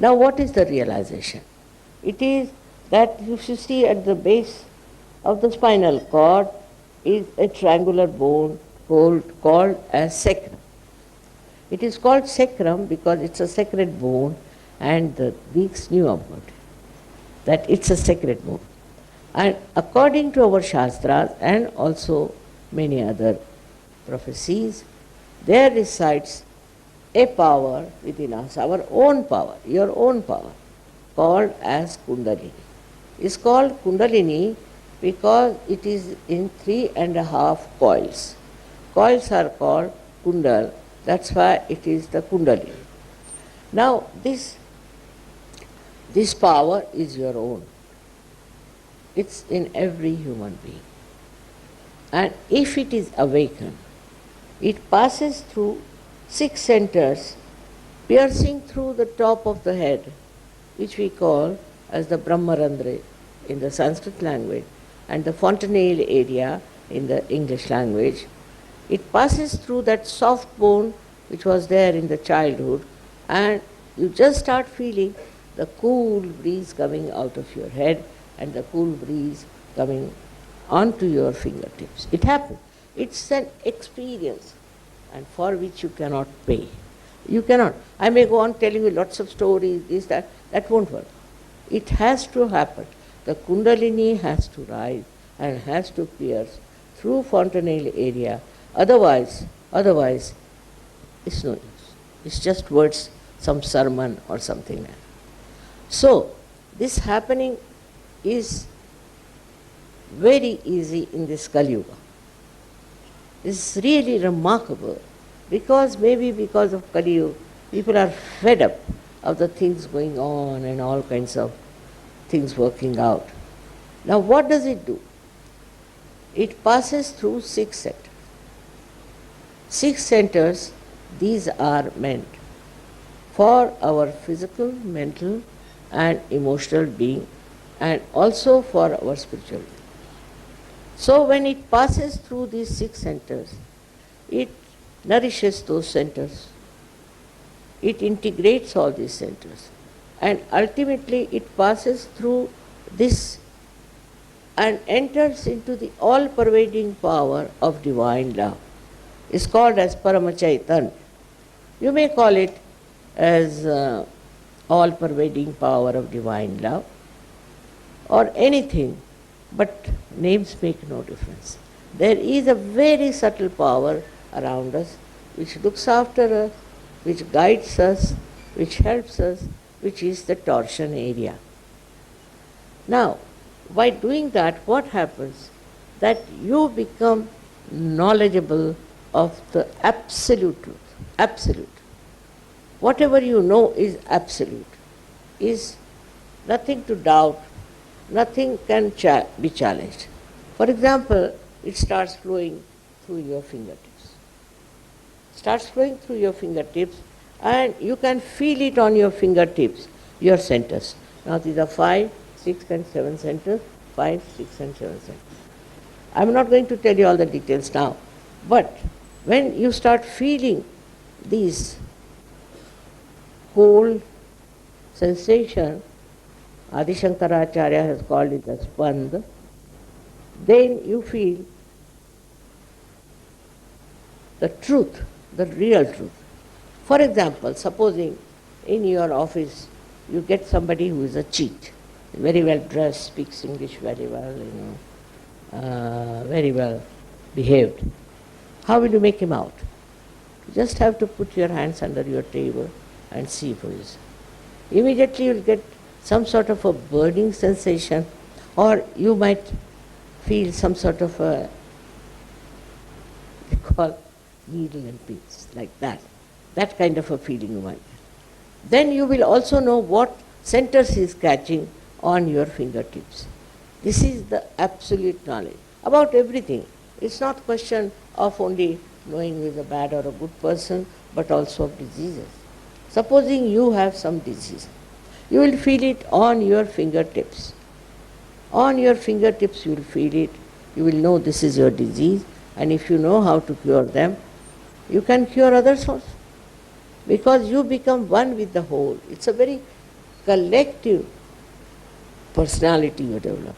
Now what is the realization? It is that if you see at the base of the spinal cord is a triangular bone called as sacrum. It is called sacrum because it's a sacred bone, and the Greeks knew about it, that it's a sacred bone. And according to our Shastras and also many other prophecies, there resides a power within us, our own power, your own power, called as Kundalini. It's called Kundalini because it is in 3.5 coils. Coils are called Kundal, that's why it is the Kundalini. Now this power is your own. It's in every human being. And if it is awakened, it passes through 6 centers, piercing through the top of the head, which we call as the Brahmarandra in the Sanskrit language and the fontanelle area in the English language. It passes through that soft bone which was there in the childhood, and you just start feeling the cool breeze coming out of your head and the cool breeze coming onto your fingertips. It happens. It's an experience, and for which you cannot pay. You cannot. I may go on telling you lots of stories, this, that won't work. It has to happen. The Kundalini has to rise and has to pierce through fontanelle area. Otherwise, it's no use. It's just words, some sermon or something like that. So, this happening is very easy in this Kali Yuga. It's really remarkable because maybe because of Kali Yuga, people are fed up of the things going on and all kinds of things working out. Now what does it do? It passes through 6 centers. 6 centers, these are meant for our physical, mental and emotional being, and also for our spiritual being. So when it passes through these 6 centers, it nourishes those centers. It integrates all these centers. And ultimately it passes through this and enters into the all-pervading power of divine love. It's called as Paramachaitanya. You may call it as all-pervading power of divine love or anything, but names make no difference. There is a very subtle power around us which looks after us, which guides us, which helps us, which is the torsion area. Now, by doing that, what happens? That you become knowledgeable of the absolute truth. Absolute. Whatever you know is absolute, is nothing to doubt, nothing can be challenged. For example, it starts flowing through your fingertips. Starts flowing through your fingertips, and you can feel it on your fingertips, your centers. Now these are 5, 6 and 7 centers, 5, 6 and 7 centers. I'm not going to tell you all the details now, but when you start feeling these cold sensation, Adi Shankaracharya has called it as Spand, then you feel the truth, the real truth. For example, supposing in your office you get somebody who is a cheat, very well dressed, speaks English very well, very well behaved. How will you make him out? You just have to put your hands under your table and see for yourself. Immediately you will get some sort of a burning sensation, or you might feel some sort of a, they call needle and pins, like that. That kind of a feeling you might get. Then you will also know what centers he is catching on your fingertips. This is the absolute knowledge about everything. It's not a question of only knowing who is a bad or a good person, but also of diseases. Supposing you have some disease, you will feel it on your fingertips. On your fingertips you will feel it. You will know this is your disease, and if you know how to cure them, you can cure others also. Because you become one with the whole. It's a very collective personality you develop.